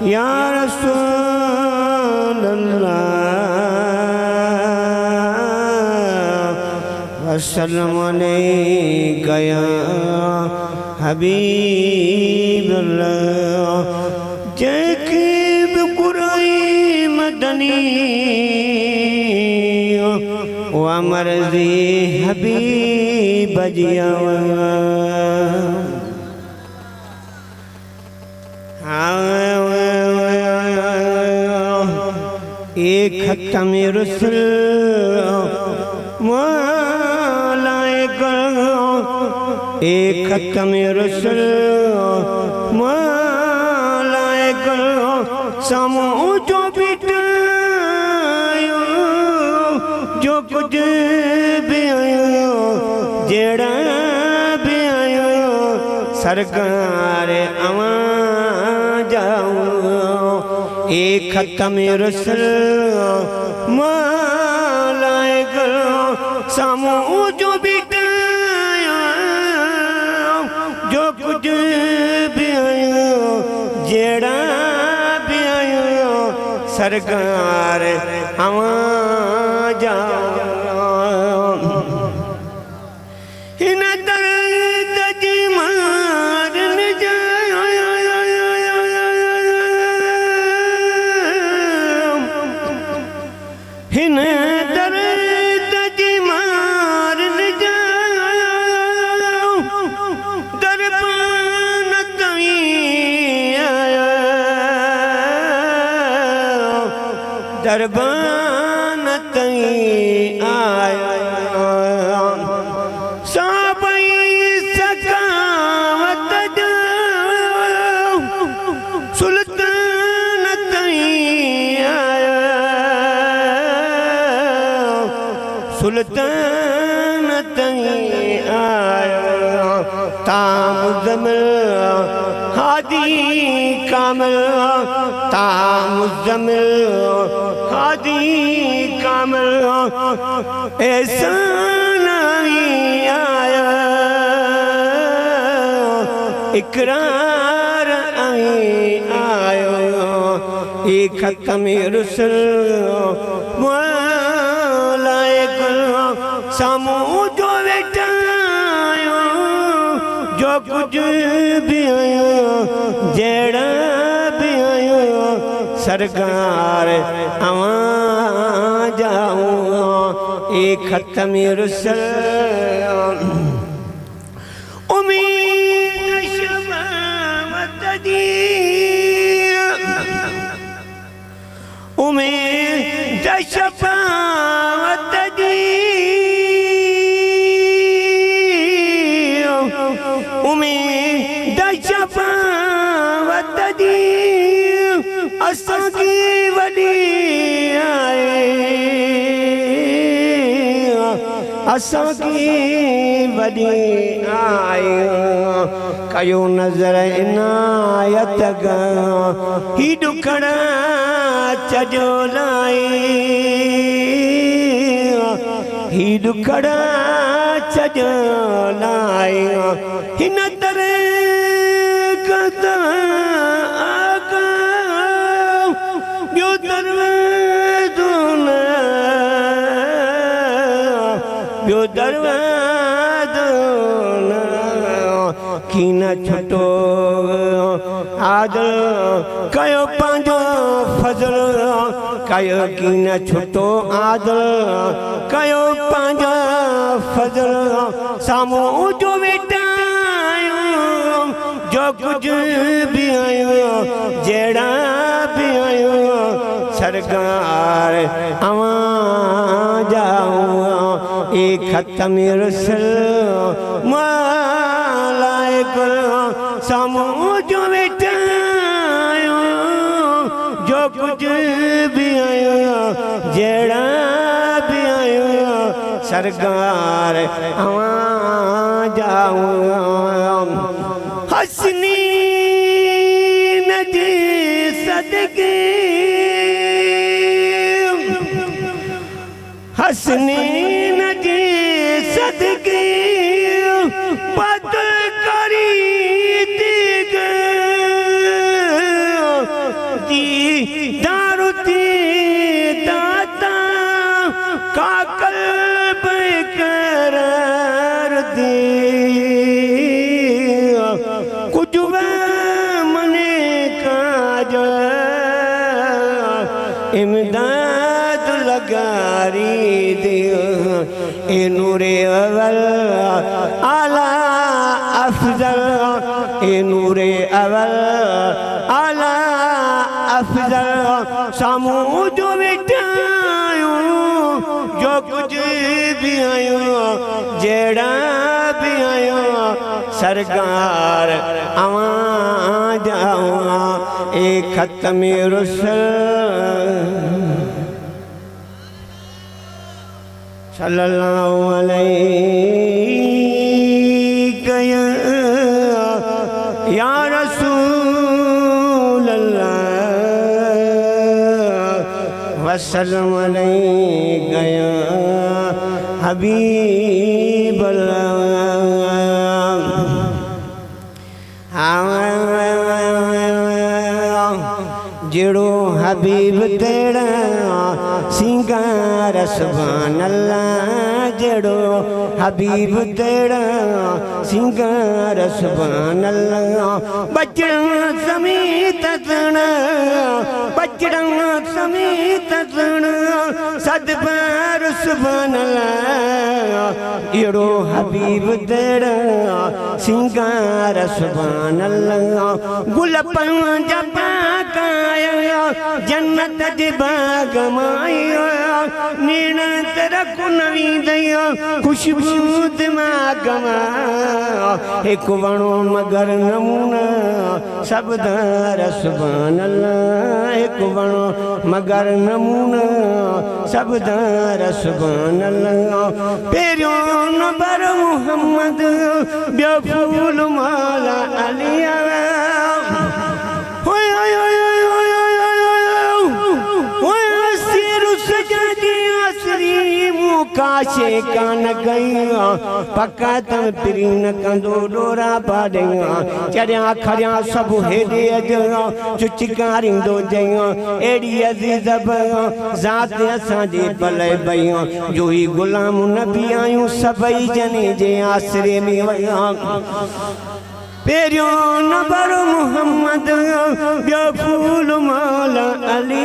या रसूल अल्लाह वसल्लम अलैका या हबीब अल्लाह। जैकीब कुराई मदनी व मर्ज़ी हबीब जिया एक खत्म रसूल मौलाए करो, एक खत्म रसूल मौलाए करो। समो जो बिटायो जो कुछ भी आयो जेड़ा भी आयो सरकार अवा जाऊं। एक खत्म रसूल मौलाए करो, समो जो बिटायो जो कुछ भी आयो जेड़ा भी आयो सरकार अवा जाऊं। हिन दर्द जी मारन जाओ दरबान तवी आया, दरबान तवी आया। साबई सकावत जाओ सुल्तान तवी आया, सुल्तान तई आया। तामुज़्ज़मिल हादी कामिल, तामुज़्ज़मिल हादी कामिल ऐसा नहीं आया। इकरार आयो एक खत्म रसूल समो जो बेटायो जो कुछ भी आयो जेड़ा भी आयो सरकार अवा जाऊं। एक खत्म रसूल उम्मीद शफाअत दी, उम्मीद शफाअत दी, उम्मीद शफाअत दी असां की वडी आए, असां की वडी आए। कयो नज़र इनायत ही दुखड़ा चजो लाई, ही दुखड़ा चजो लाई। हिन तरह कदा आका ॿियो दरवाज़ो न, ॿियो दरवाज़ो न की न छटो आदल कयो पंहिंजो फज़ल, कयो की न छुटो आदल कयो पंहिंजो फज़ल। साम्हूं जो वेठायो जो कुछ भी आयो जेड़ा भी आयो सरकार अवा जाऊं। एक खत्म रसूल मौलाए करो, साम्हूं जो वेठायो जो कुछ भी आयो जेड़ा भी आयो सरकार अवा जाऊं। हसनी नदी सदके, हसनी नदी सदके बद करी दिग इमदाद लगारी दियो ए नूरे अवल आला अफजल ए नूरे अवल आला अफजल सामू जो मिटायो जो कुछ भी आयो जेड़ा भी आयो सरकार आवा जावा ए खत्म रुसल सल्लल्लाहु अलैहि या रसूल अल्लाह वसल्लम अलैहि या हबीब अल्लाह जेड़ो हबीब तेरा सिंगार सुभान अल्लाह जेड़ो हबीब तेरा सिंगार सुभान अल्लाह बचड़न समीत तण बचड़न समीत तण सदबार सुभान अल्लाह जेड़ो हबीब तेरा सिंगार सुभान अल्लाह गुल पंजा जन्नत जे बाग माया नीण तरक नवी दया खुशबू दिमाग एक वणो मगर नमूना सबदार सुभान अल्लाह एक वणो मगर नमूना सबदार सुभान अल्लाह पेरियो नंबर मुहम्मद ॿियो फूल माला अलिया काशे कान गईया पका तम प्रीन कंदो डोरा पाड़िया चरिया खरिया सब हेडे अजया चुचकारिंदो जया एड़ी अजीज बया जात असांजे पले बया जो ही गुलाम नबी आयूं सबई जने जे आसरे में वया पेरियो नंबर मुहम्मद ॿियो फूल माला अली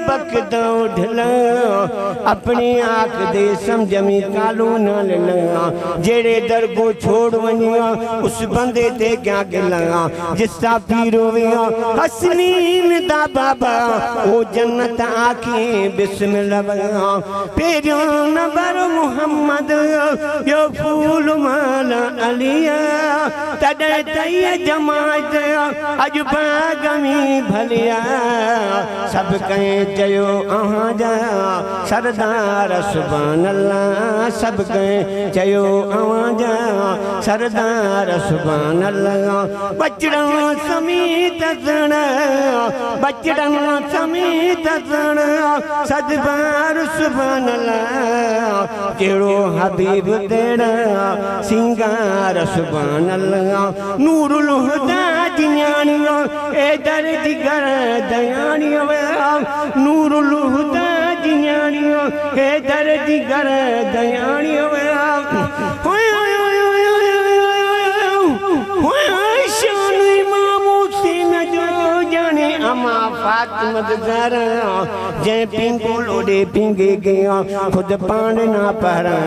बकदा ढला अपने आख दे समझ में कालू न लगा जेड़े दर को छोड़ वनिया उस बंदे ते क्या गिला जिसका पीरो विया हसनीन दा बाबा ओ जन्नत आखे बिस्मिल्लाह पेरियो नंबर मुहम्मद यो फूल माला अलिया तडे तय जमात अज बागमी भलिया सब कहे जयो अहाँ जा सरदार सुभान अल्लाह सब कहे जयो अहाँ जा सरदार सुभान अल्लाह बचड़न समीत तण बचड़न समीत तण सदबार सुभान अल्लाह जेड़ो हबीब तेरा सिंगार सुभान अल्लाह नूरुल हुदा जियानियो ए दर्द कर दयानियो नूरुल हुदा जियानियो ए दर्द कर दयानियो होय होय होय होय शान इमाम हुसैन जो जाने अमा फातिमा जरा जे पिंगो लोडे पिंगे गया खुद पान ना पहरा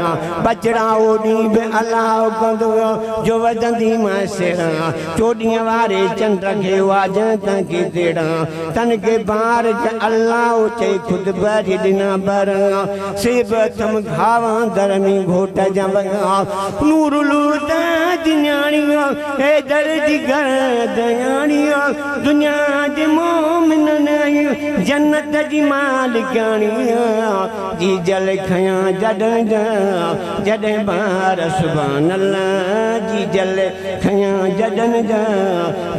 बचड़ा ओडी बे अल्लाह कंदो जो वदंदी मासेरा चोडियां वारे चंद्र के वाजन तंके देड़ा तन के बार अल्लाह चे खुद बरी दिना बरा सेब तम घावा दरमी घोटा जवगा नूरुल हुदा जियानियो ए दर्द कर दयानियो दुनिया दे मोमिन नहीं जन्नत जी मालिकानिया जी जल खया जडे बार सुभान अल्लाह जी जल खया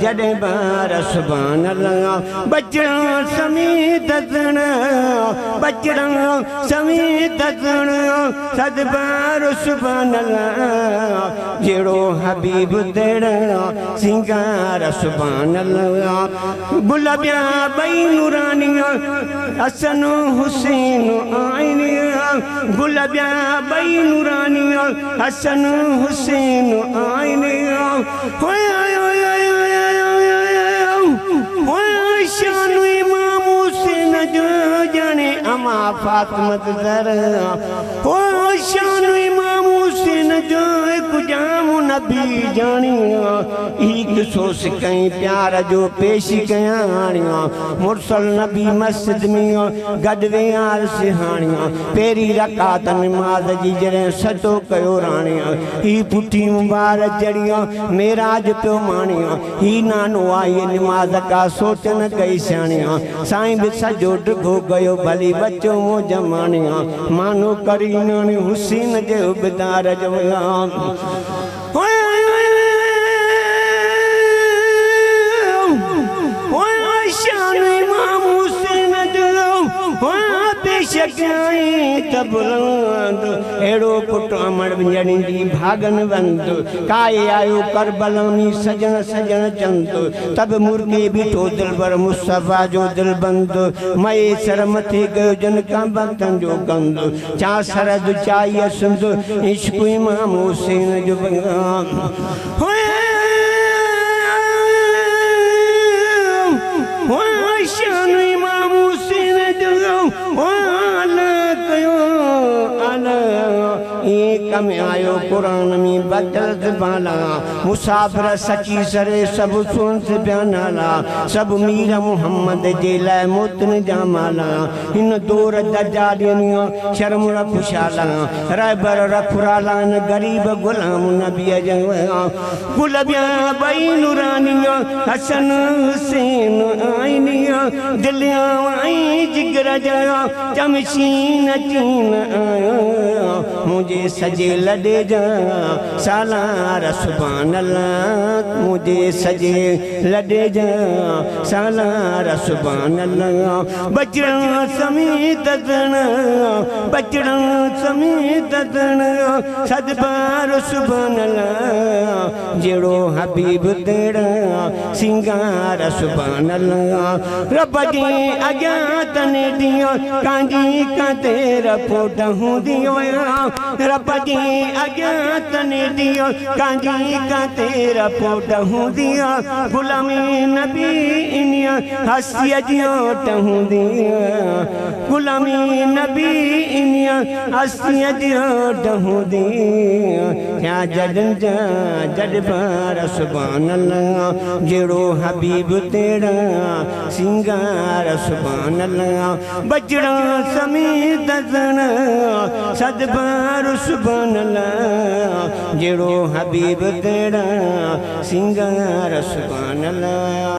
जडे बार सुभान अल्लाह बचड़ा समीत तण बचड़ा समीत तण सदबार सुभान अल्लाह जेड़ो हबीब तेरा सिंगार सुभान अल्लाह गुलाबिया बई नूरानिया हसन हुसैन आइनिया गुल ॿिया ॿई नूरानी हसन हुसैन आईने शान इमाम हुसैन जो जाने अमा फातिमत ज़हरा हो शान इमाम हुसैन जो कुजाम नबी जानी एक सोस कहीं प्यार जो पेश कयाणिया मुरसल नबी मस्जिद में गडवे आर सिहाणिया पेरी रकात नमाज जी जरे सतो कयो राणिया ही पुठी मुबारक जड़िया मेराज पे माणिया ही नानो आई नमाज का सोचन कई सियाणिया साईं भी सजो डुगो गयो भली बच्चो मो जमानिया मानो करी नानी हुसैन जे उबदार जो शान इमाम हुसैन जो एड़ो पुट अमर जड़ी जी भागन बंद काए आयो करबलानी सजन सजन चंद तब मुर्गे बीठो दिलबर मुस्तफा जो दिल बंद मए सर मथे गयो जन का बतन जो गंद चा सरद चाहिए सुंद इश्क इमाम हुसैन जो शान इमाम हुसैन जो कम आयो कुरान में बदल बाला मुसाफिर सची सरे सब सुन से बयानाला सब मीर मोहम्मद जे लाए मोतन जामाला इन दौर दजालियनिया शर्म खुशाला रहबर रखुराला न गरीब गुलाम नबी जंगा गुल ॿिया ॿई नूरानिया हसन हुसैन आईनिया दिलिया आई जिगर जा चमशीन चीन मुझे सजे लड़े जा सालार सुभान अल्लाह मुझे सजे लड़े जा सालार सुभान अल्लाह बचड़ा समेत दन बचड़ा समेत दन सदबार सुभान अल्लाह जेड़ो हबीब तेरा सिंगार सुभान अल्लाह रब जी अग्या तने दियो कांजी का तेरा फोटा हूं दियो रब जी अग्या तने दियो कांजी का तेरा फोटा हूं दिया गुलामी नबी इनिया हसिया जियो टहूं दिया गुलामी नबी इनिया हसिया जियो टहूं दिया क्या जडन जा जडबार सुभान अल्लाह जेड़ो हबीब तेरा सिंगार सुभान अल्लाह बजड़ा समेत दन सदबार सुभान अल्लाह जेड़ो हबीब तेरा सिंगार सुभान अल्लाह।